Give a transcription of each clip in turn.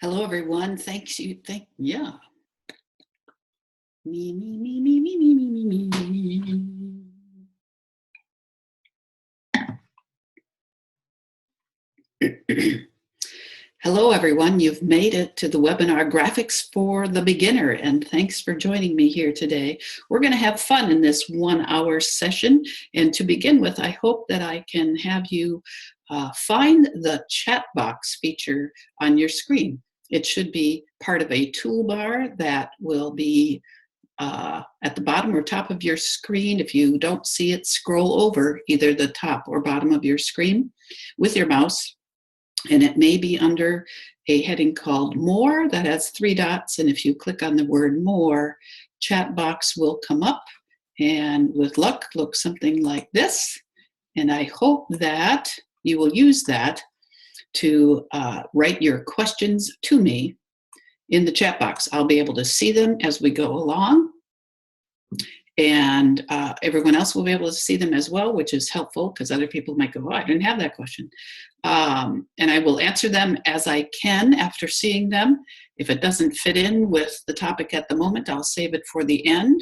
Hello, everyone. Yeah. Me, me, me, me, me, me, me, me, me. Hello, everyone. You've made it to the webinar Graphics for the Beginner, and thanks for joining me here today. We're going to have fun in this 1 hour session, and to begin with, I hope that I can have you find the chat box feature on your screen. It should be part of a toolbar that will be at the bottom or top of your screen. If you don't see it, scroll over either the top or bottom of your screen with your mouse, and it may be under a heading called More that has 3 dots, and if you click on the word More, chat box will come up, and with luck, look something like this. And I hope that you will use that to write your questions to me in the chat box. I'll be able to see them as we go along, and everyone else will be able to see them as well, which is helpful because other people might go, oh, I didn't have that question. And I will answer them as I can after seeing them. If it doesn't fit in with the topic at the moment, I'll save it for the end,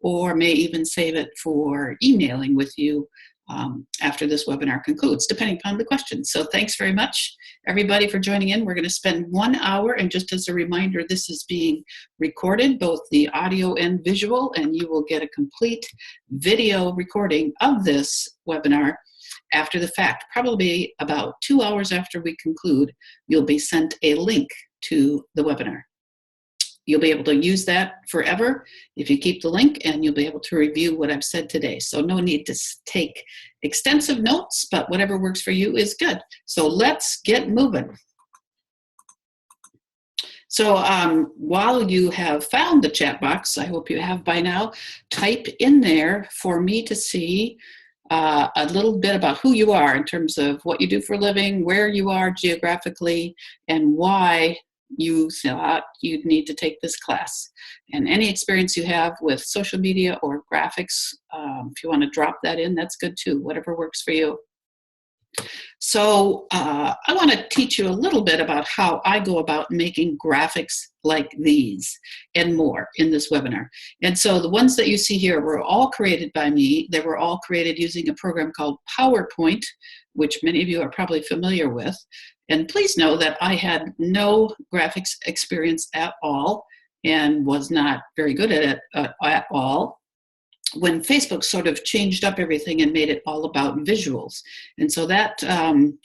or may even save it for emailing with you after this webinar concludes, depending upon the questions. So thanks very much, everybody, for joining in. We're going to spend 1 hour, and just as a reminder, this is being recorded, both the audio and visual, and you will get a complete video recording of this webinar after the fact. Probably about 2 hours after we conclude, you'll be sent a link to the webinar. You'll be able to use that forever if you keep the link, and you'll be able to review what I've said today. So no need to take extensive notes, but whatever works for you is good. So let's get moving. So while you have found the chat box, I hope you have by now, type in there for me to see a little bit about who you are in terms of what you do for a living, where you are geographically, and why you thought you'd need to take this class. And any experience you have with social media or graphics, if you want to drop that in, that's good too, whatever works for you. So I want to teach you a little bit about how I go about making graphics like these and more in this webinar. And so the ones that you see here were all created by me. They were all created using a program called PowerPoint, which many of you are probably familiar with. And please know that I had no graphics experience at all and was not very good at it at all when Facebook sort of changed up everything and made it all about visuals. And so that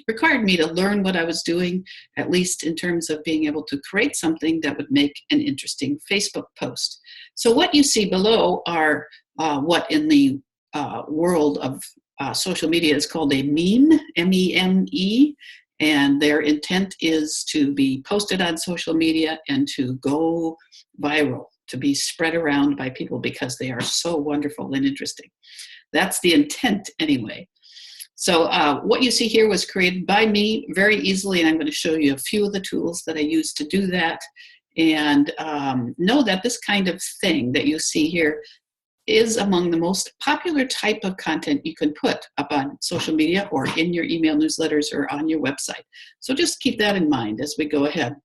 required me to learn what I was doing, at least in terms of being able to create something that would make an interesting Facebook post. So what you see below are what in the world of social media is called a meme, M-E-M-E, and their intent is to be posted on social media and to go viral, to be spread around by people because they are so wonderful and interesting. That's the intent anyway. So what you see here was created by me very easily, and I'm going to show you a few of the tools that I use to do that. And know that this kind of thing that you see here is among the most popular type of content you can put up on social media or in your email newsletters or on your website. So just keep that in mind as we go ahead.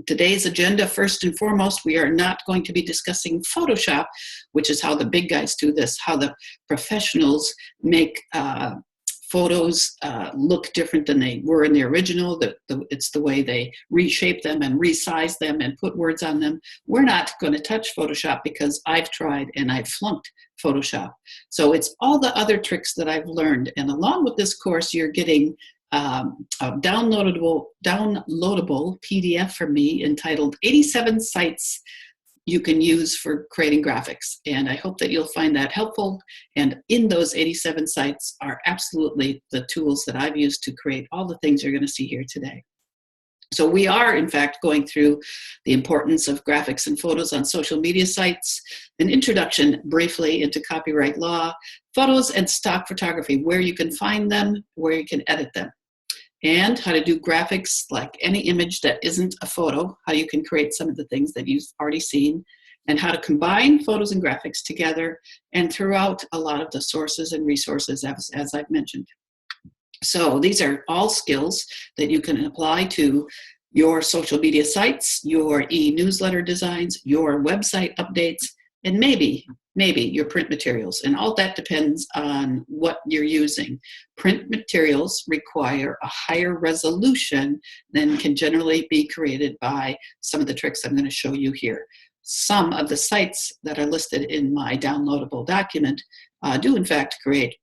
Today's agenda, first and foremost, we are not going to be discussing Photoshop, which is how the big guys do this, how the professionals make photos look different than they were in the original. It's the way they reshape them and resize them and put words on them. We're not going to touch Photoshop because I've tried and I've flunked Photoshop. So it's all the other tricks that I've learned. And along with this course, you're getting a downloadable PDF from me entitled 87 Sites You Can Use for Creating Graphics. And I hope that you'll find that helpful. And in those 87 sites are absolutely the tools that I've used to create all the things you're going to see here today. So we are, in fact, going through the importance of graphics and photos on social media sites, an introduction briefly into copyright law, photos and stock photography, where you can find them, where you can edit them, and how to do graphics like any image that isn't a photo, how you can create some of the things that you've already seen, and how to combine photos and graphics together and throughout a lot of the sources and resources as I've mentioned. So these are all skills that you can apply to your social media sites, your e-newsletter designs, your website updates, and maybe your print materials. And all that depends on what you're using. Print materials require a higher resolution than can generally be created by some of the tricks I'm going to show you here. Some of the sites that are listed in my downloadable document do in fact create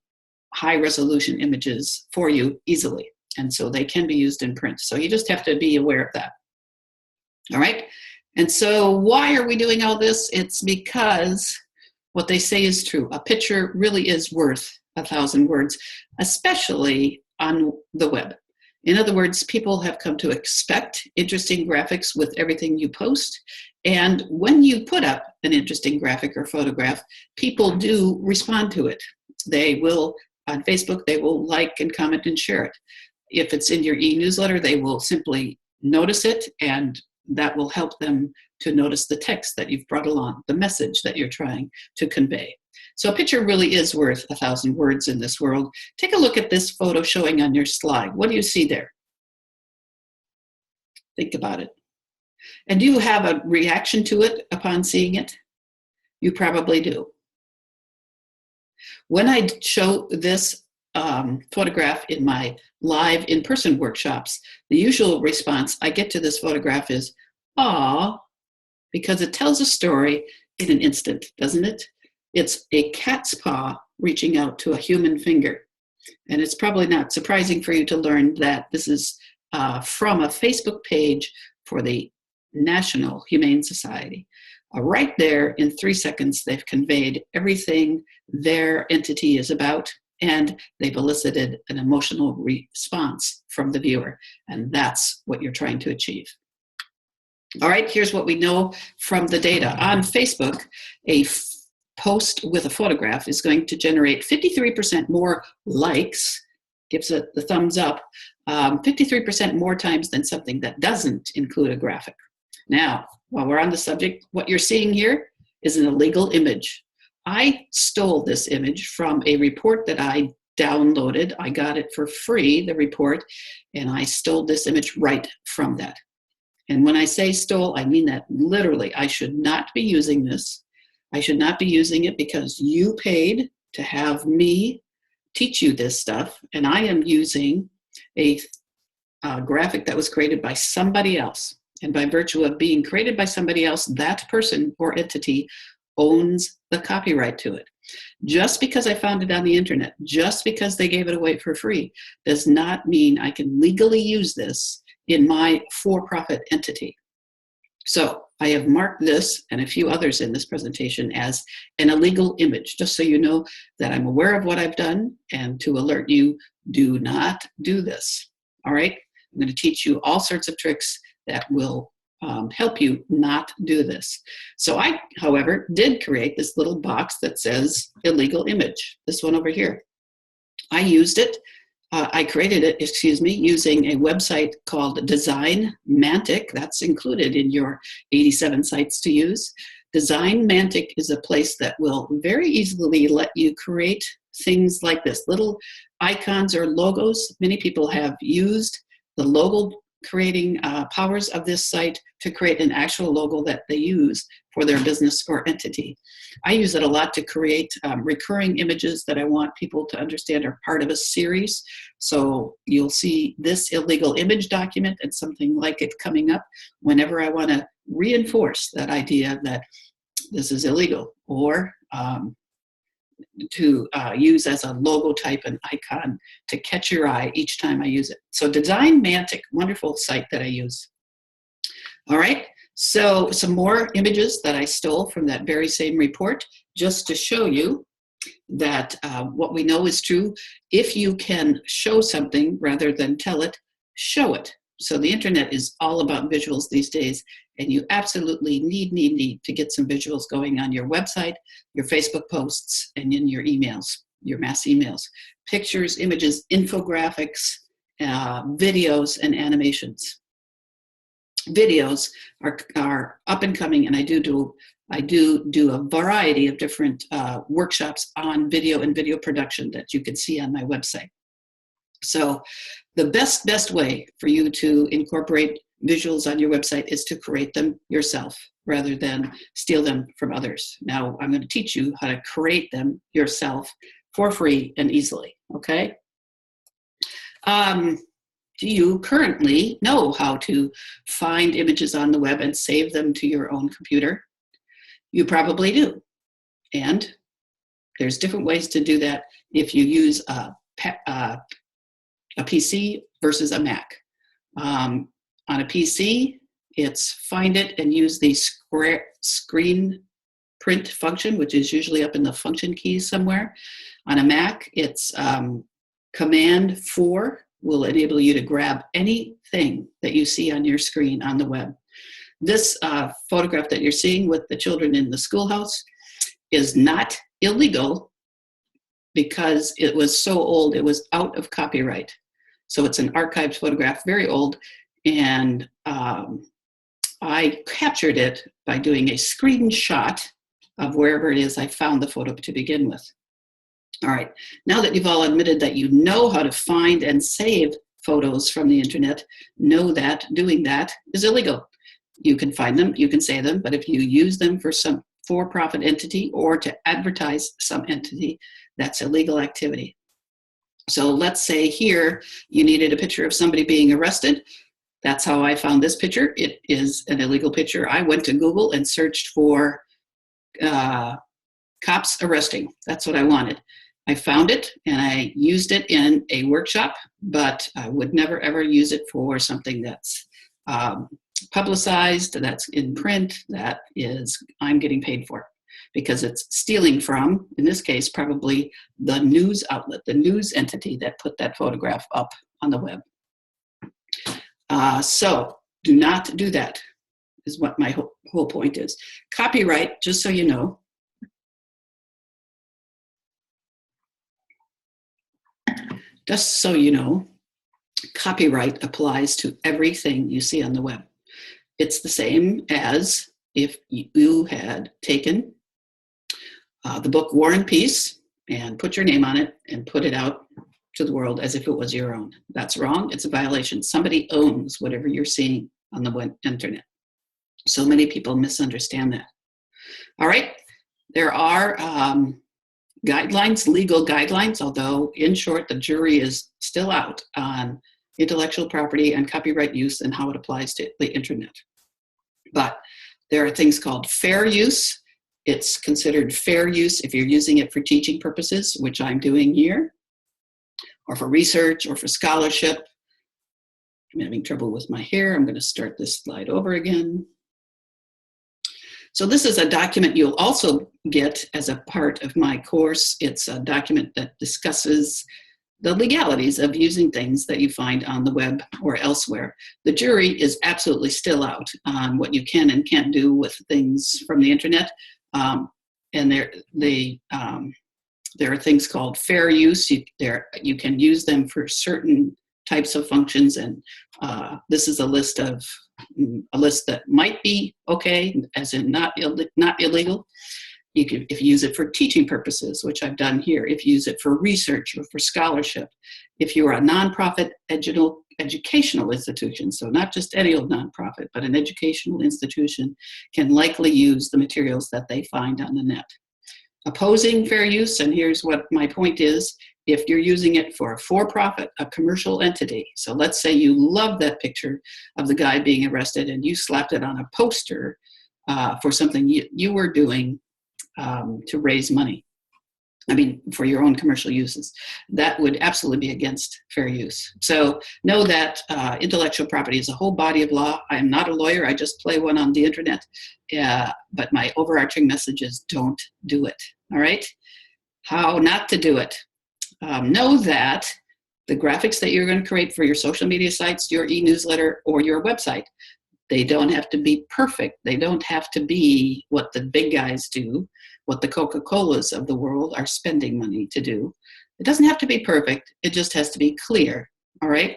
high resolution images for you easily. And so they can be used in print. So you just have to be aware of that. All right. And so why are we doing all this? It's because what they say is true. A picture really is worth 1,000 words, especially on the web. In other words, people have come to expect interesting graphics with everything you post. And when you put up an interesting graphic or photograph, people do respond to it. They will, on Facebook, they will like and comment and share it. If it's in your e-newsletter, they will simply notice it, and that will help them to notice the text that you've brought along, the message that you're trying to convey. So a picture really is worth 1,000 words in this world. Take a look at this photo showing on your slide. What do you see there? Think about it. And do you have a reaction to it upon seeing it? You probably do. When I show this photograph in my live in-person workshops, the usual response I get to this photograph is, "Aw," because it tells a story in an instant, doesn't it? It's a cat's paw reaching out to a human finger. And it's probably not surprising for you to learn that this is from a Facebook page for the National Humane Society. Right there in 3 seconds, they've conveyed everything their entity is about, and they've elicited an emotional response from the viewer. And that's what you're trying to achieve. All right, here's what we know from the data. On Facebook, a post with a photograph is going to generate 53% more likes, gives it the thumbs up, 53% more times than something that doesn't include a graphic. Now, while we're on the subject, what you're seeing here is an illegal image. I stole this image from a report that I downloaded. I got it for free, the report, and I stole this image right from that. And when I say stole, I mean that literally. I should not be using this. I should not be using it because you paid to have me teach you this stuff, and I am using a graphic that was created by somebody else. And by virtue of being created by somebody else, that person or entity owns the copyright to it. Just because I found it on the internet, just because they gave it away for free, does not mean I can legally use this in my for-profit entity. So I have marked this and a few others in this presentation as an illegal image, just so you know that I'm aware of what I've done and to alert you, do not do this. All right? I'm going to teach you all sorts of tricks that will help you not do this. So I, however, did create this little box that says illegal image, this one over here. I used it. I created it, using a website called Designmantic. That's included in your 87 sites to use. Designmantic is a place that will very easily let you create things like this, little icons or logos. Many people have used the logo creating powers of this site to create an actual logo that they use for their business or entity. I use it a lot to create recurring images that I want people to understand are part of a series. So you'll see this illegal image document and something like it coming up whenever I want to reinforce that idea that this is illegal, or to use as a logo type and icon to catch your eye each time I use it. So Designmantic, wonderful site that I use. All right, so some more images that I stole from that very same report, just to show you that what we know is true. If you can show something rather than tell it, show it. So the internet is all about visuals these days, and you absolutely need to get some visuals going on your website, your Facebook posts, and in your emails, your mass emails. Pictures, images, infographics, videos, and animations. Videos are up and coming, and I do a variety of different workshops on video and video production that you can see on my website. So the best way for you to incorporate visuals on your website is to create them yourself rather than steal them from others. Now, I'm going to teach you how to create them yourself for free and easily, okay? Do you currently know how to find images on the web and save them to your own computer? You probably do. And there's different ways to do that if you use a PC versus a Mac. On a PC, it's find it and use the screen print function, which is usually up in the function keys somewhere. On a Mac, it's Command 4 will enable you to grab anything that you see on your screen on the web. This photograph that you're seeing with the children in the schoolhouse is not illegal because it was so old, it was out of copyright. So it's an archived photograph, very old, and I captured it by doing a screenshot of wherever it is I found the photo to begin with. All right, now that you've all admitted that you know how to find and save photos from the internet, know that doing that is illegal. You can find them, you can save them, but if you use them for some for-profit entity or to advertise some entity, that's illegal activity. So let's say here you needed a picture of somebody being arrested. That's how I found this picture. It is an illegal picture. I went to Google and searched for cops arresting. That's what I wanted. I found it and I used it in a workshop, but I would never ever use it for something that's publicized, that's in print, that is I'm getting paid for, because it's stealing from, in this case, probably the news outlet, the news entity that put that photograph up on the web. So do not do that, is what my whole point is. Copyright, just so you know, copyright applies to everything you see on the web. It's the same as if you had taken the book War and Peace and put your name on it and put it out to the world as if it was your own. That's wrong. It's a violation. Somebody owns whatever you're seeing on the internet. So many people misunderstand that. All right. There are guidelines, legal guidelines, although in short, the jury is still out on intellectual property and copyright use and how it applies to the internet. But there are things called fair use. It's considered fair use if you're using it for teaching purposes, which I'm doing here, or for research or for scholarship. I'm having trouble with my hair. I'm going to start this slide over again. So this is a document you'll also get as a part of my course. It's a document that discusses the legalities of using things that you find on the web or elsewhere. The jury is absolutely still out on what you can and can't do with things from the internet. And there are things called fair use. You can use them for certain types of functions, and this is a list that might be okay, as in not illegal. You can, if you use it for teaching purposes, which I've done here, if you use it for research or for scholarship, if you're a nonprofit educational institutions, so not just any old nonprofit, but an educational institution can likely use the materials that they find on the net. Opposing fair use, and here's what my point is, if you're using it for a for-profit, a commercial entity, so let's say you love that picture of the guy being arrested and you slapped it on a poster for something you were doing to raise money, for your own commercial uses, that would absolutely be against fair use. So know that intellectual property is a whole body of law. I am not a lawyer, I just play one on the internet, but my overarching message is don't do it, all right? How not to do it. Know that the graphics that you're going to create for your social media sites, your e-newsletter, or your website, they don't have to be perfect. They don't have to be what the big guys do, what the Coca-Colas of the world are spending money to do. It doesn't have to be perfect. It just has to be clear, all right?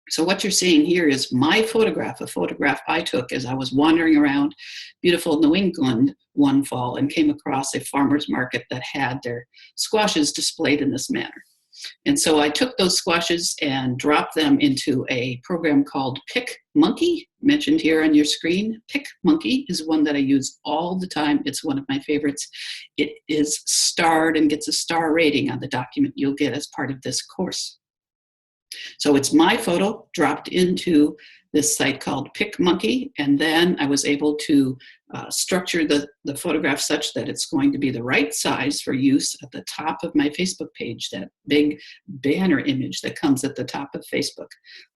So what you're seeing here is my photograph, a photograph I took as I was wandering around beautiful New England one fall and came across a farmer's market that had their squashes displayed in this manner. And so I took those squashes and dropped them into a program called PicMonkey, mentioned here on your screen. PicMonkey is one that I use all the time. It's one of my favorites. It is starred and gets a star rating on the document you'll get as part of this course. So it's my photo dropped into this site called PicMonkey, and then I was able to structure the photograph such that it's going to be the right size for use at the top of my Facebook page, that big banner image that comes at the top of Facebook.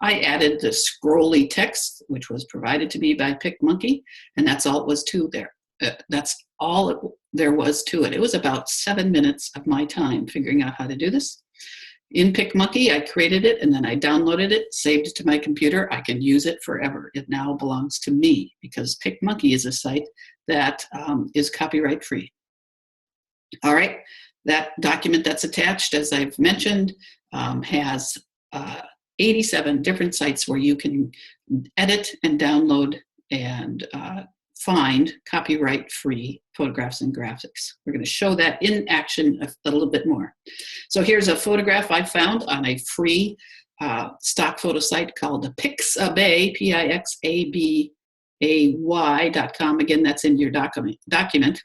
I added the scrolly text, which was provided to me by PicMonkey, and that's all it was to there. That's all there was to it. It was about 7 minutes of my time figuring out how to do this. In PicMonkey, I created it and then I downloaded it, saved it to my computer. I can use it forever. It now belongs to me because PicMonkey is a site that is copyright free. All right, that document that's attached, as I've mentioned, has 87 different sites where you can edit and download and find copyright-free photographs and graphics. We're going to show that in action a little bit more. So here's a photograph I found on a free stock photo site called Pixabay, Pixabay.com. Again, that's in your document.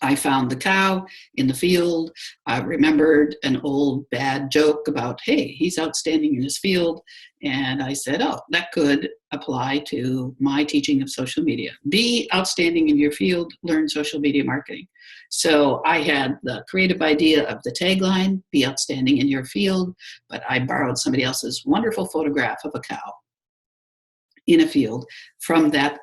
I found the cow in the field. I remembered an old bad joke about, hey, he's outstanding in his field. And I said, oh, that could apply to my teaching of social media. Be outstanding in your field, learn social media marketing. So I had the creative idea of the tagline, be outstanding in your field, but I borrowed somebody else's wonderful photograph of a cow in a field from that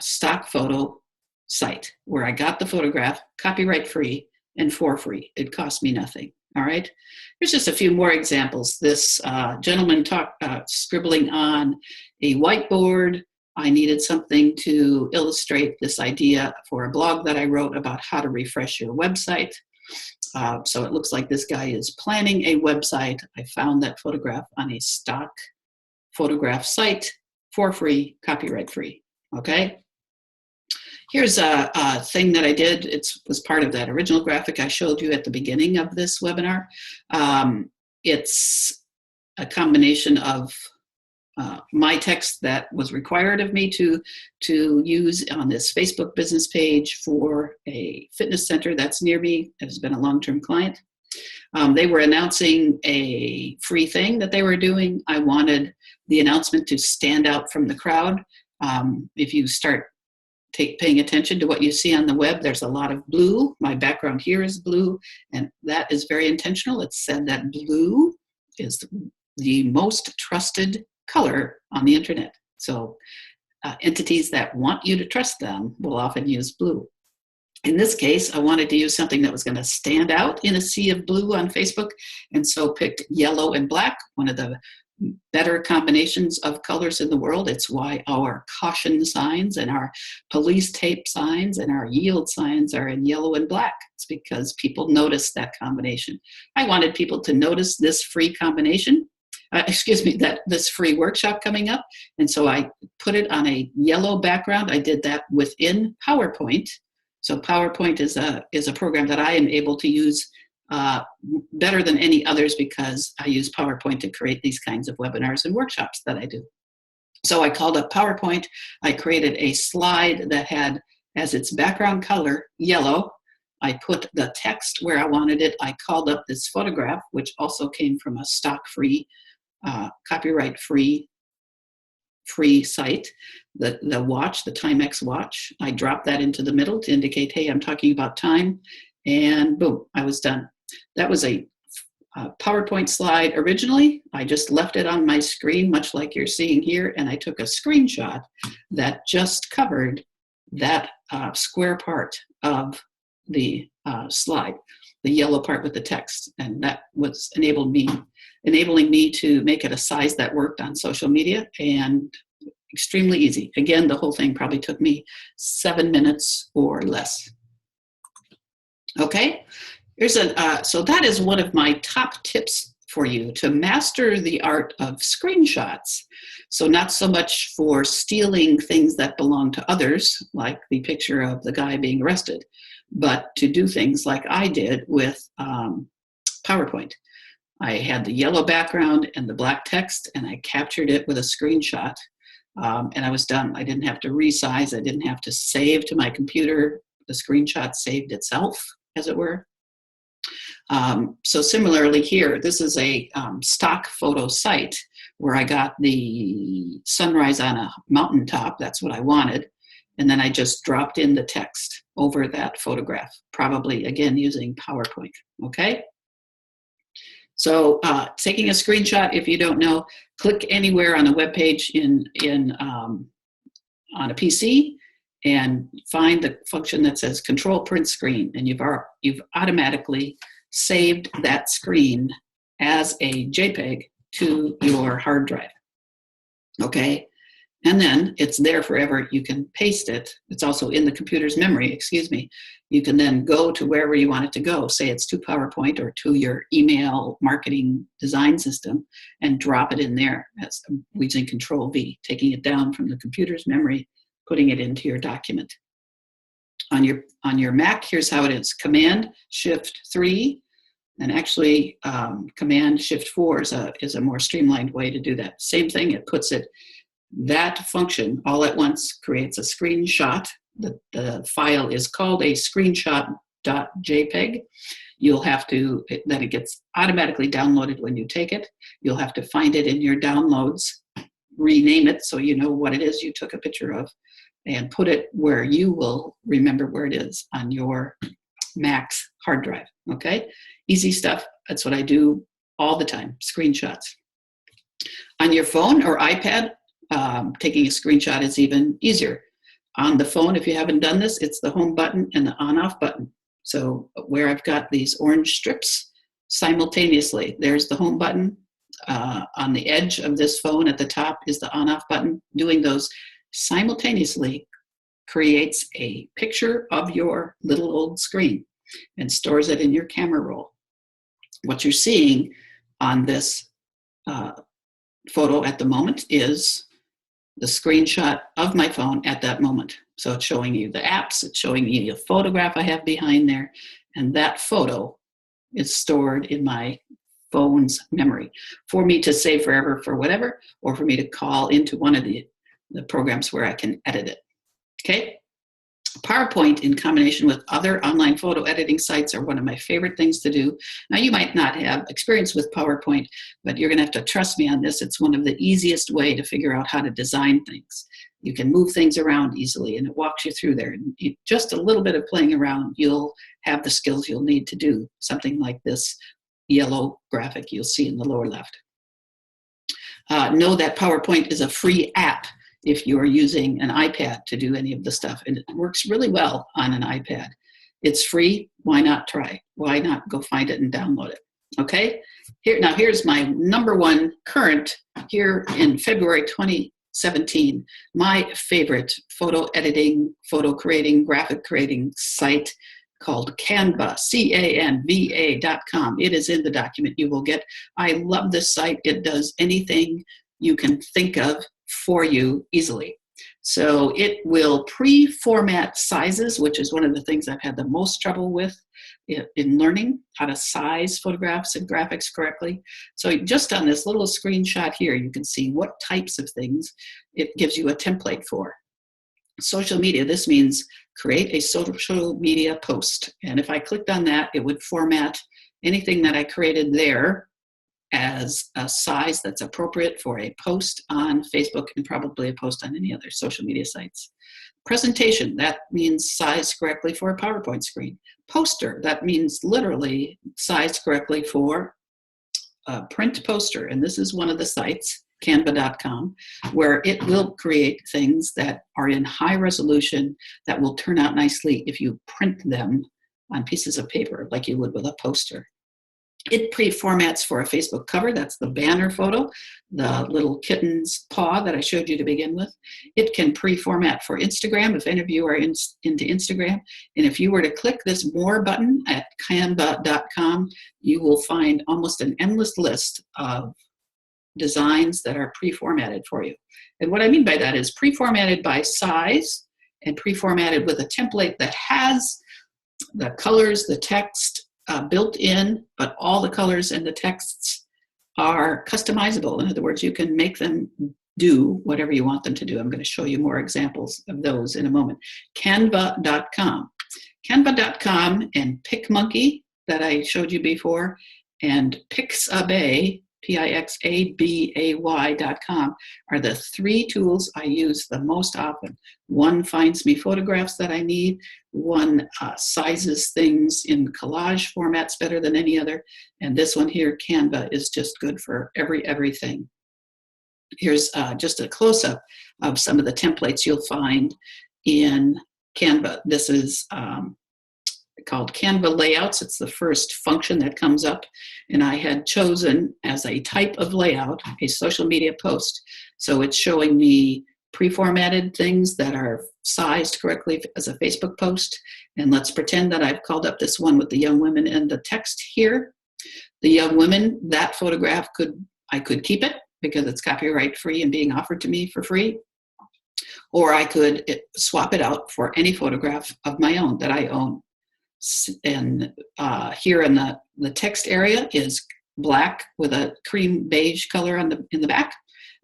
stock photo site where I got the photograph copyright free and for free. It cost me nothing. All right. Here's just a few more examples. This gentleman scribbling on a whiteboard. I needed something to illustrate this idea for a blog that I wrote about how to refresh your website. So it looks like this guy is planning a website. I found that photograph on a stock photograph site for free, copyright free. Okay. Here's a thing that I did. It was part of that original graphic I showed you at the beginning of this webinar. It's a combination of my text that was required of me to use on this Facebook business page for a fitness center that's near me that has been a long-term client. They were announcing a free thing that they were doing. I wanted the announcement to stand out from the crowd. If you start paying attention to what you see on the web, there's a lot of blue. My background here is blue, and that is very intentional. It's said that blue is the most trusted color on the internet. So entities that want you to trust them will often use blue. In this case, I wanted to use something that was going to stand out in a sea of blue on Facebook, and so picked yellow and black, one of the better combinations of colors in the world. It's why our caution signs and our police tape signs and our yield signs are in yellow and black. It's because people notice that combination. I wanted people to notice this free combination, this free workshop coming up. And so I put it on a yellow background. I did that within PowerPoint. So PowerPoint is a program that I am able to use better than any others because I use PowerPoint to create these kinds of webinars and workshops that I do. So I called up PowerPoint. I created a slide that had as its background color yellow. I put the text where I wanted it. I called up this photograph, which also came from a stock-free, copyright-free site. The watch, the Timex watch, I dropped that into the middle to indicate, hey, I'm talking about time, and boom, I was done. That was a PowerPoint slide originally. I just left it on my screen, much like you're seeing here, and I took a screenshot that just covered that square part of the slide, the yellow part with the text, and that was enabling me to make it a size that worked on social media, and extremely easy. Again, the whole thing probably took me 7 minutes or less. Okay. So that is one of my top tips for you to master the art of screenshots. So not so much for stealing things that belong to others, like the picture of the guy being arrested, but to do things like I did with PowerPoint. I had the yellow background and the black text, and I captured it with a screenshot, and I was done. I didn't have to resize. I didn't have to save to my computer. The screenshot saved itself, as it were. So similarly here, this is a stock photo site where I got the sunrise on a mountaintop. That's what I wanted. And then I just dropped in the text over that photograph, probably, again, using PowerPoint, okay? So taking a screenshot, if you don't know, click anywhere on a web page on a PC and find the function that says Control Print Screen, and you've automatically saved that screen as a JPEG to your hard drive, okay? And then it's there forever. You can paste it. It's also in the computer's memory, excuse me. You can then go to wherever you want it to go. Say it's to PowerPoint or to your email marketing design system, and drop it in there as using Control V, taking it down from the computer's memory, putting it into your document. On your Mac, here's how it is. Command-Shift-3, and actually Command-Shift-4 is a more streamlined way to do that. Same thing, it puts it, that function all at once creates a screenshot. The file is called a screenshot.jpg. You'll have to, then it gets automatically downloaded when you take it. You'll have to find it in your downloads, rename it so you know what it is you took a picture of, and put it where you will remember where it is on your Mac's hard drive, okay? Easy stuff. That's what I do all the time, screenshots. On your phone or iPad, taking a screenshot is even easier. On the phone, if you haven't done this, it's the home button and the on-off button. So where I've got these orange strips simultaneously, there's the home button. On the edge of this phone at the top is the on-off button. Doing those simultaneously creates a picture of your little old screen and stores it in your camera roll. What you're seeing on this photo at the moment is the screenshot of my phone at that moment. So it's showing you the apps, it's showing you the photograph I have behind there, and that photo is stored in my phone's memory for me to save forever for whatever, or for me to call into one of the programs where I can edit it, okay? PowerPoint in combination with other online photo editing sites are one of my favorite things to do. Now, you might not have experience with PowerPoint, but you're going to have to trust me on this. It's one of the easiest way to figure out how to design things. You can move things around easily, and it walks you through there. And just a little bit of playing around, you'll have the skills you'll need to do something like this yellow graphic you'll see in the lower left. Know that PowerPoint is a free app if you're using an iPad to do any of the stuff, and it works really well on an iPad. It's free. Why not try? Why not go find it and download it? Okay. Here's my #1 current here in February 2017. My favorite photo editing, photo creating, graphic creating site called Canva, CANVA.com. It is in the document you will get. I love this site. It does anything you can think of for you easily. So it will pre-format sizes, which is one of the things I've had the most trouble with in learning how to size photographs and graphics correctly. So just on this little screenshot here, you can see what types of things it gives you a template for. Social media, this means create a social media post. And if I clicked on that, it would format anything that I created there as a size that's appropriate for a post on Facebook and probably a post on any other social media sites. Presentation, that means sized correctly for a PowerPoint screen. Poster, that means literally sized correctly for a print poster. And this is one of the sites, canva.com, where it will create things that are in high resolution that will turn out nicely if you print them on pieces of paper like you would with a poster. It pre-formats for a Facebook cover. That's the banner photo, the little kitten's paw that I showed you to begin with. It can pre-format for Instagram, if any of you are into Instagram. And if you were to click this More button at canva.com, you will find almost an endless list of designs that are pre-formatted for you. And what I mean by that is pre-formatted by size and pre-formatted with a template that has the colors, the text, built in, but all the colors and the texts are customizable. In other words, you can make them do whatever you want them to do. I'm going to show you more examples of those in a moment. Canva.com. Canva.com and PicMonkey that I showed you before, and Pixabay, Pixabay.com are the three tools I use the most often. One finds me photographs that I need. One sizes things in collage formats better than any other. And this one here, Canva, is just good for everything. Here's just a close-up of some of the templates you'll find in Canva. This is called Canva Layouts. It's the first function that comes up. And I had chosen as a type of layout a social media post. So it's showing me pre-formatted things that are sized correctly as a Facebook post. And let's pretend that I've called up this one with the young women and the text here. The young women, that photograph I could keep it because it's copyright free and being offered to me for free. Or I could swap it out for any photograph of my own that I own. And here in the text area is black with a cream beige color in the back.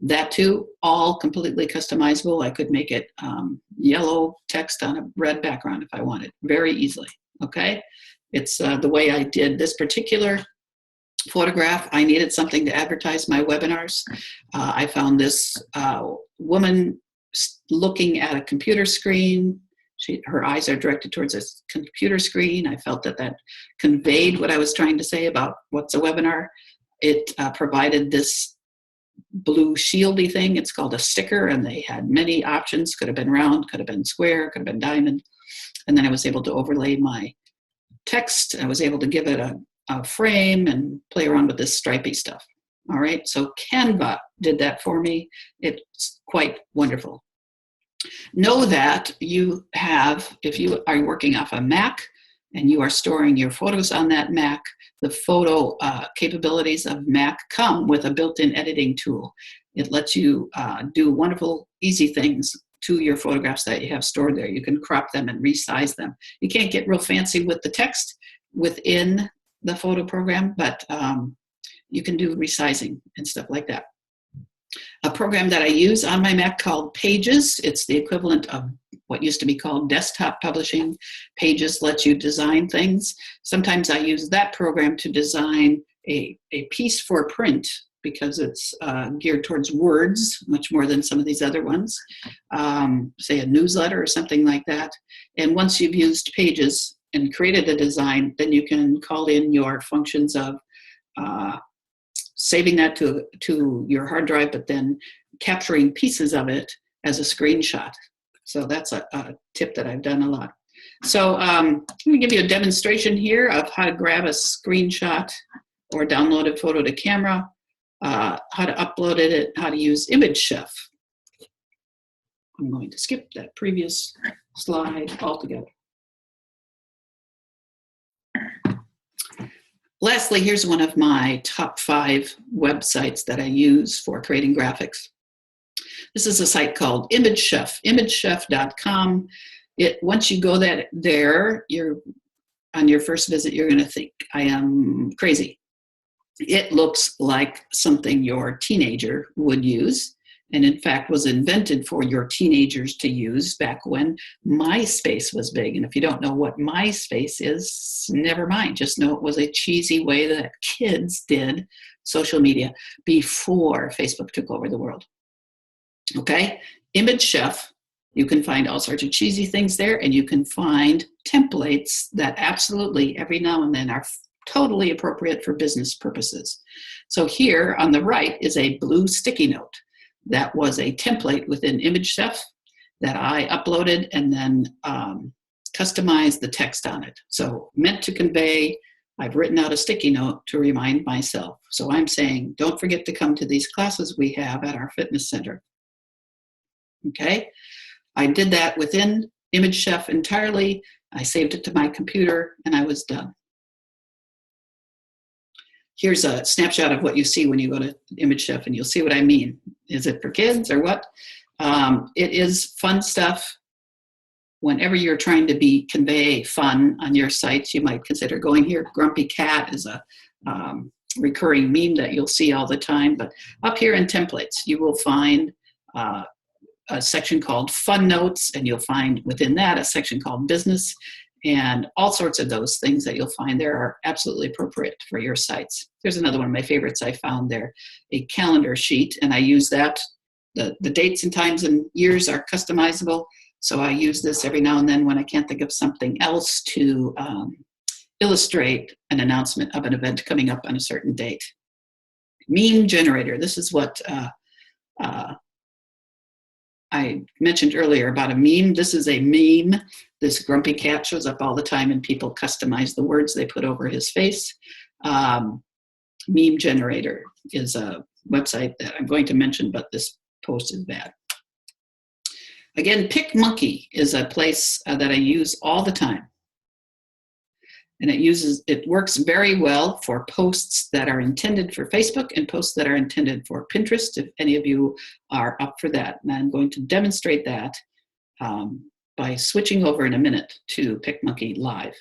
That too, all completely customizable. I could make it yellow text on a red background if I wanted, very easily, okay? It's the way I did this particular photograph. I needed something to advertise my webinars. I found this woman looking at a computer screen. Her eyes are directed towards a computer screen. I felt that conveyed what I was trying to say about what's a webinar. It provided this blue shieldy thing. It's called a sticker, and they had many options. Could have been round, could have been square, could have been diamond. And then I was able to overlay my text. I was able to give it a frame and play around with this stripy stuff. All right, so Canva did that for me. It's quite wonderful. Know that you have, if you are working off a Mac and you are storing your photos on that Mac, the photo capabilities of Mac come with a built-in editing tool. It lets you do wonderful, easy things to your photographs that you have stored there. You can crop them and resize them. You can't get real fancy with the text within the photo program, but you can do resizing and stuff like that. A program that I use on my Mac called Pages. It's the equivalent of what used to be called desktop publishing. Pages lets you design things. Sometimes I use that program to design a piece for print because it's geared towards words much more than some of these other ones, say a newsletter or something like that. And once you've used Pages and created a design, then you can call in your functions of saving that to your hard drive, but then capturing pieces of it as a screenshot. So that's a tip that I've done a lot. So I'm going to give you a demonstration here of how to grab a screenshot or download a photo to camera, how to upload it, how to use ImageChef. I'm going to skip that previous slide altogether. Lastly, here's one of my top 5 websites that I use for creating graphics. This is a site called Image Chef, imagechef.com. Once you go there, on your first visit, you're going to think, I am crazy. It looks like something your teenager would use, and in fact was invented for your teenagers to use back when MySpace was big. And if you don't know what MySpace is, never mind. Just know it was a cheesy way that kids did social media before Facebook took over the world. Okay? Image Chef, you can find all sorts of cheesy things there, and you can find templates that absolutely every now and then are totally appropriate for business purposes. So here on the right is a blue sticky note. That was a template within Image Chef that I uploaded and then customized the text on it. So meant to convey, I've written out a sticky note to remind myself. So I'm saying, don't forget to come to these classes we have at our fitness center. Okay, I did that within Image Chef entirely. I saved it to my computer and I was done. Here's a snapshot of what you see when you go to Image Chef, and you'll see what I mean. Is it for kids or what? It is fun stuff. Whenever you're trying to convey fun on your sites, you might consider going here. Grumpy Cat is a recurring meme that you'll see all the time. But up here in templates, you will find a section called Fun Notes, and you'll find within that a section called Business. And all sorts of those things that you'll find there are absolutely appropriate for your sites. There's another one of my favorites I found there, a calendar sheet, and I use that. The dates and times and years are customizable, so I use this every now and then when I can't think of something else to illustrate an announcement of an event coming up on a certain date. Meme generator, this is what I mentioned earlier about a meme. This is a meme. This grumpy cat shows up all the time, and people customize the words they put over his face. Meme generator is a website that I'm going to mention, but this post is bad. Again, PicMonkey is a place that I use all the time. And it works very well for posts that are intended for Facebook and posts that are intended for Pinterest, if any of you are up for that. And I'm going to demonstrate that by switching over in a minute to PicMonkey Live.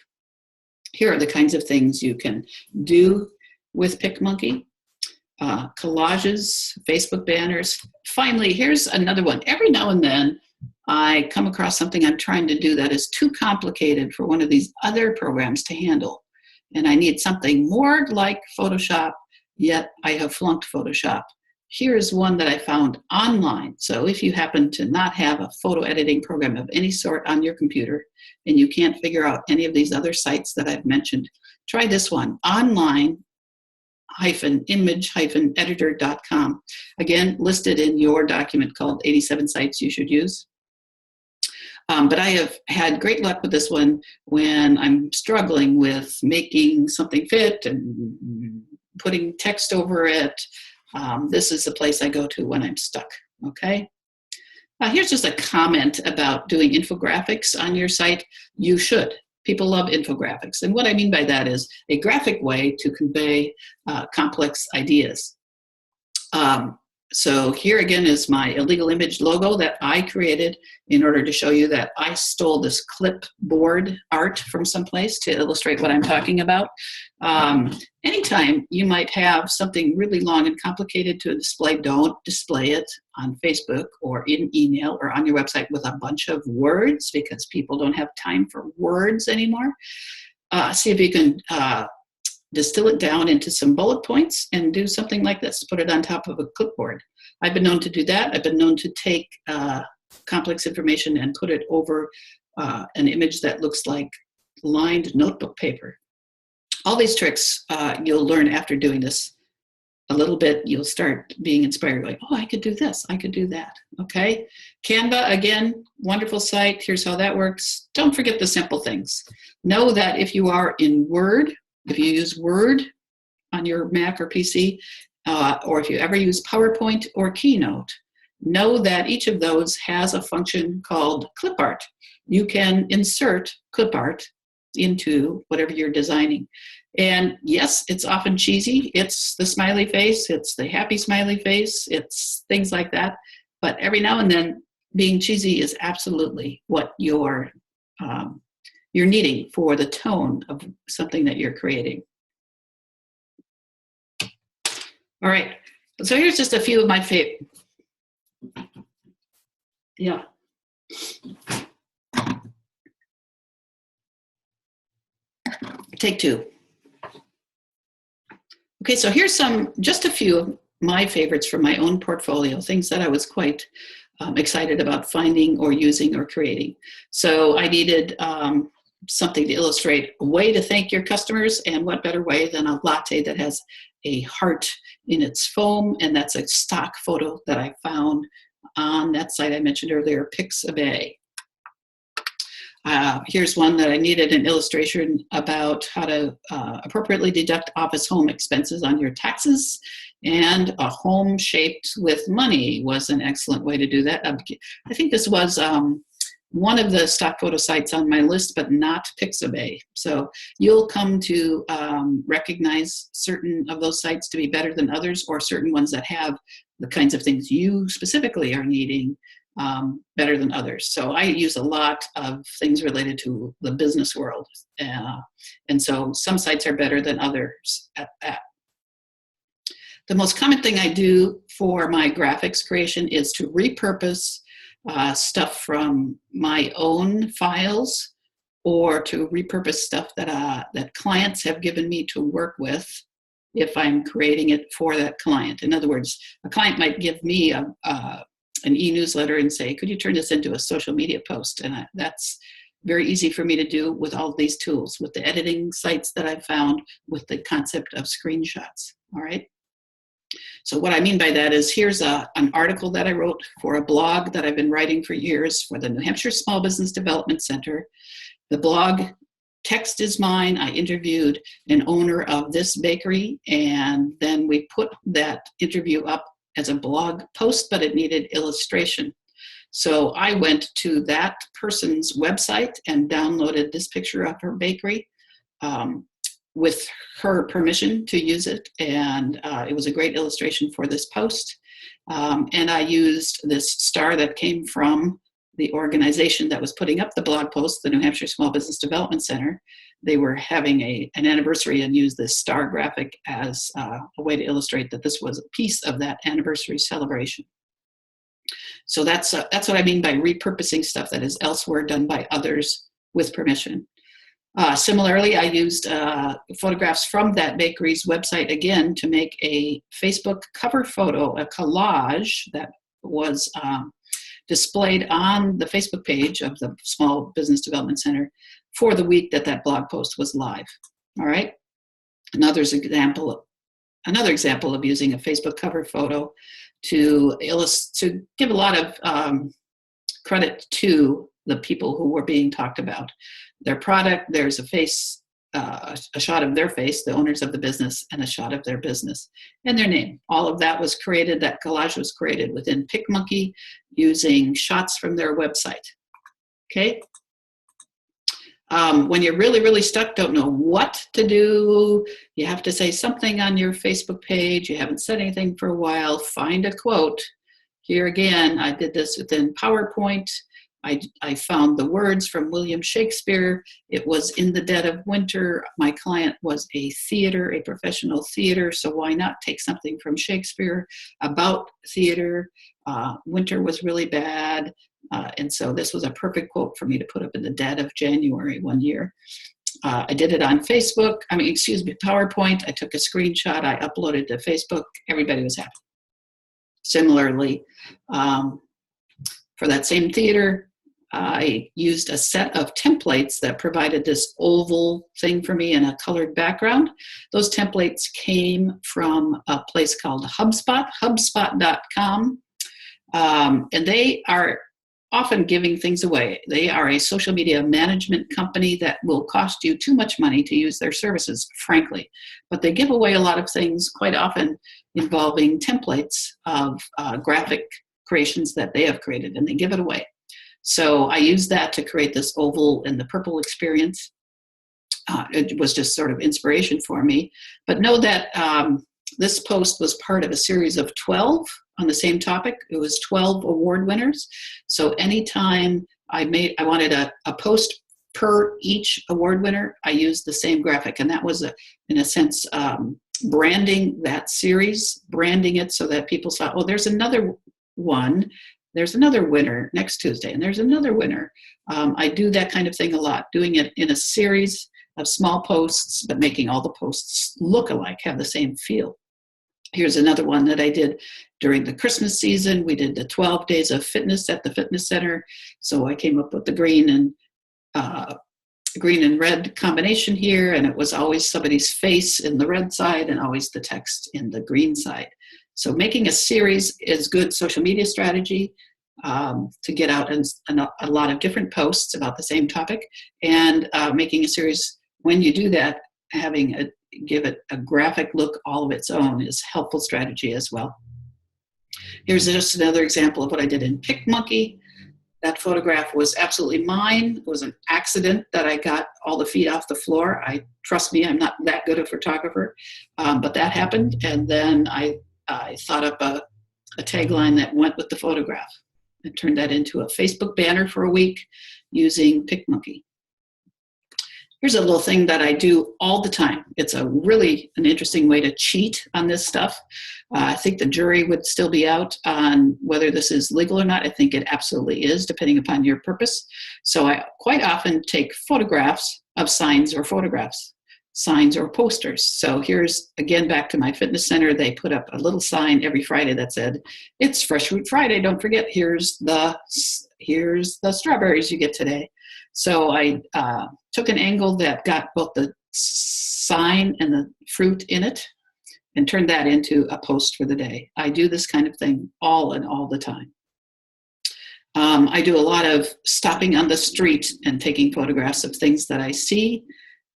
Here are the kinds of things you can do with PicMonkey. Collages, Facebook banners. Finally, here's another one. Every now and then, I come across something I'm trying to do that is too complicated for one of these other programs to handle. And I need something more like Photoshop, yet I have flunked Photoshop. Here's one that I found online. So if you happen to not have a photo editing program of any sort on your computer and you can't figure out any of these other sites that I've mentioned, try this one, online-image-editor.com. Again, listed in your document called 87 Sites You Should Use. But I have had great luck with this one when I'm struggling with making something fit and putting text over it. This is the place I go to when I'm stuck, okay? Here's just a comment about doing infographics on your site. You should. People love infographics. And what I mean by that is a graphic way to convey complex ideas. So here again is my illegal image logo that I created in order to show you that I stole this clipboard art from someplace to illustrate what I'm talking about. Anytime you might have something really long and complicated to display, don't display it on Facebook or in email or on your website with a bunch of words, because people don't have time for words anymore. See if you can distill it down into some bullet points and do something like this. Put it on top of a clipboard. I've been known to do that. I've been known to take complex information and put it over an image that looks like lined notebook paper. All these tricks you'll learn after doing this a little bit. You'll start being inspired, like, oh, I could do this, I could do that, okay? Canva, again, wonderful site. Here's how that works. Don't forget the simple things. Know that if you are in Word, if you use Word on your Mac or PC, or if you ever use PowerPoint or Keynote, know that each of those has a function called clip art. You can insert clip art into whatever you're designing. And yes, it's often cheesy. It's the smiley face. It's the happy smiley face. It's things like that. but every now and then being cheesy is absolutely what you're needing for the tone of something that you're creating. All right, so here's just a few of my favorite. Yeah. Take two. Okay, so here's just a few of my favorites from my own portfolio, things that I was quite excited about finding or using or creating. So I needed something to illustrate a way to thank your customers, and what better way than a latte that has a heart in its foam, and that's a stock photo that I found on that site I mentioned earlier, Pixabay. Here's one that I needed an illustration about how to appropriately deduct office home expenses on your taxes, and a home shaped with money was an excellent way to do that. I think this was one of the stock photo sites on my list, but not Pixabay. So you'll come to recognize certain of those sites to be better than others, or certain ones that have the kinds of things you specifically are needing better than others. So I use a lot of things related to the business world. And so some sites are better than others at that. The most common thing I do for my graphics creation is to repurpose stuff from my own files, or to repurpose stuff that clients have given me to work with if I'm creating it for that client. In other words, a client might give me an e-newsletter and say, could you turn this into a social media post? And that's very easy for me to do with all of these tools, with the editing sites that I've found, with the concept of screenshots, all right? So what I mean by that is, here's an article that I wrote for a blog that I've been writing for years for the New Hampshire Small Business Development Center. The blog text is mine. I interviewed an owner of this bakery, and then we put that interview up as a blog post, but it needed illustration. So I went to that person's website and downloaded this picture of her bakery with her permission to use it. And it was a great illustration for this post. And I used this star that came from the organization that was putting up the blog post, the New Hampshire Small Business Development Center. They were having an anniversary and used this star graphic as a way to illustrate that this was a piece of that anniversary celebration. So that's what I mean by repurposing stuff that is elsewhere done by others with permission. Similarly, I used photographs from that bakery's website again to make a Facebook cover photo, a collage that was displayed on the Facebook page of the Small Business Development Center for the week that that blog post was live. All right. Another example of using a Facebook cover photo to give a lot of credit to the people who were being talked about. Their product, there's a shot of their face, the owners of the business, and a shot of their business and their name. All of that was created, that collage was created within PicMonkey using shots from their website. Okay. When you're really, really stuck, don't know what to do, you have to say something on your Facebook page, you haven't said anything for a while, find a quote. Here again, I did this within PowerPoint. I found the words from William Shakespeare. It was in the dead of winter. My client was a professional theater, so why not take something from Shakespeare about theater? Winter was really bad. And so this was a perfect quote for me to put up in the dead of January one year. I did it on PowerPoint. I took a screenshot, I uploaded to Facebook. Everybody was happy. Similarly, for that same theater, I used a set of templates that provided this oval thing for me in a colored background. Those templates came from a place called HubSpot, HubSpot.com. And they are often giving things away. They are a social media management company that will cost you too much money to use their services, frankly. But they give away a lot of things, quite often involving templates of graphic creations that they have created, and they give it away. So I used that to create this oval and the purple experience. It was just sort of inspiration for me. But know that This post was part of a series of 12 on the same topic. It was 12 award winners. So anytime I wanted a post per each award winner, I used the same graphic. And that was, in a sense, branding that series, branding it so that people saw, oh, there's another one. There's another winner next Tuesday, and there's another winner. I do that kind of thing a lot, doing it in a series of small posts, but making all the posts look alike, have the same feel. Here's another one that I did during the Christmas season. We did the 12 days of fitness at the fitness center. So I came up with the green and red combination here, and it was always somebody's face in the red side and always the text in the green side. So making a series is good social media strategy to get out a lot of different posts about the same topic, and making a series, when you do that, give it a graphic look all of its own is helpful strategy as well. Here's just another example of what I did in PicMonkey. That photograph was absolutely mine. It was an accident that I got all the feet off the floor. Trust me, I'm not that good a photographer, but that happened. And then I thought up a tagline that went with the photograph and turned that into a Facebook banner for a week using PicMonkey. Here's a little thing that I do all the time. It's an interesting way to cheat on this stuff. I think the jury would still be out on whether this is legal or not. I think it absolutely is, depending upon your purpose. So I quite often take photographs of signs or posters. So here's, again, back to my fitness center. They put up a little sign every Friday that said, "It's Fresh Fruit Friday. Don't forget, here's the strawberries you get today." So I took an angle that got both the sign and the fruit in it and turned that into a post for the day. I do this kind of thing all the time. I do a lot of stopping on the street and taking photographs of things that I see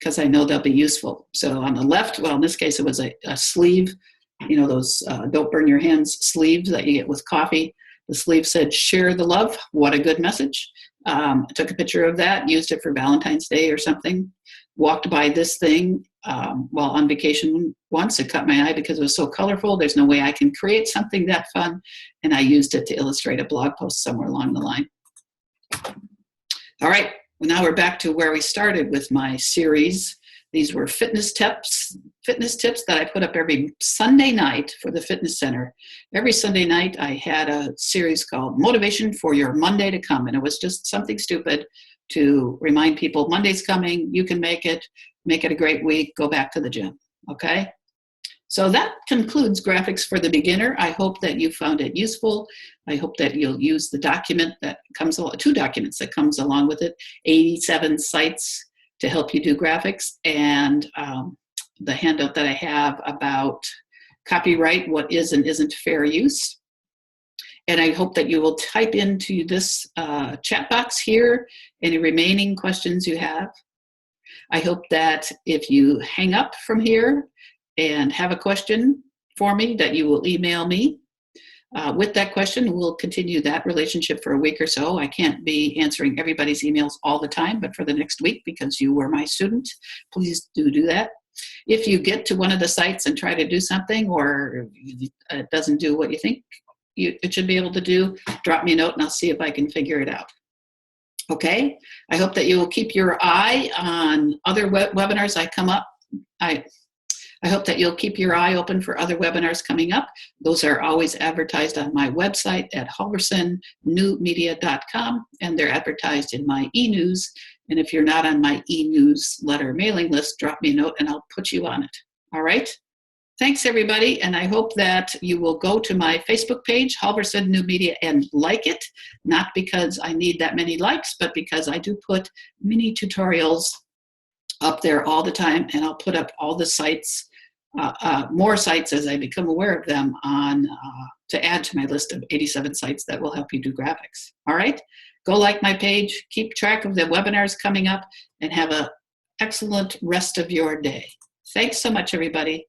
because I know they'll be useful. So on the left, well, in this case, it was a sleeve, those don't burn your hands sleeves that you get with coffee. The sleeve said, "Share the love." What a good message. I took a picture of that, used it for Valentine's Day or something. Walked by this thing while on vacation once. It caught my eye because it was so colorful. There's no way I can create something that fun. And I used it to illustrate a blog post somewhere along the line. All right, well, now we're back to where we started with my series. These were fitness tips that I put up every Sunday night for the fitness center. Every Sunday night, I had a series called Motivation for Your Monday to Come. And it was just something stupid to remind people, Monday's coming, you can make it a great week, go back to the gym, okay? So that concludes Graphics for the Beginner. I hope that you found it useful. I hope that you'll use the document that comes along, 2 documents that comes along with it, 87 sites to help you do graphics, and the handout that I have about copyright, what is and isn't fair use. And I hope that you will type into this chat box here any remaining questions you have. I hope that if you hang up from here and have a question for me, that you will email me. With that question, we'll continue that relationship for a week or so. I can't be answering everybody's emails all the time, but for the next week, because you were my student, please do that. If you get to one of the sites and try to do something, or it doesn't do what you think it should be able to do, drop me a note and I'll see if I can figure it out. Okay? I hope that you will keep your eye on other webinars I come up. I hope that you'll keep your eye open for other webinars coming up. Those are always advertised on my website at halversonnewmedia.com, and they're advertised in my e-news. And if you're not on my e-newsletter mailing list, drop me a note and I'll put you on it. All right? Thanks, everybody, and I hope that you will go to my Facebook page, Halverson New Media, and like it, not because I need that many likes, but because I do put mini tutorials up there all the time, and I'll put up all the sites, more sites as I become aware of them, on to add to my list of 87 sites that will help you do graphics. All right? Go like my page, keep track of the webinars coming up, and have an excellent rest of your day. Thanks so much, everybody.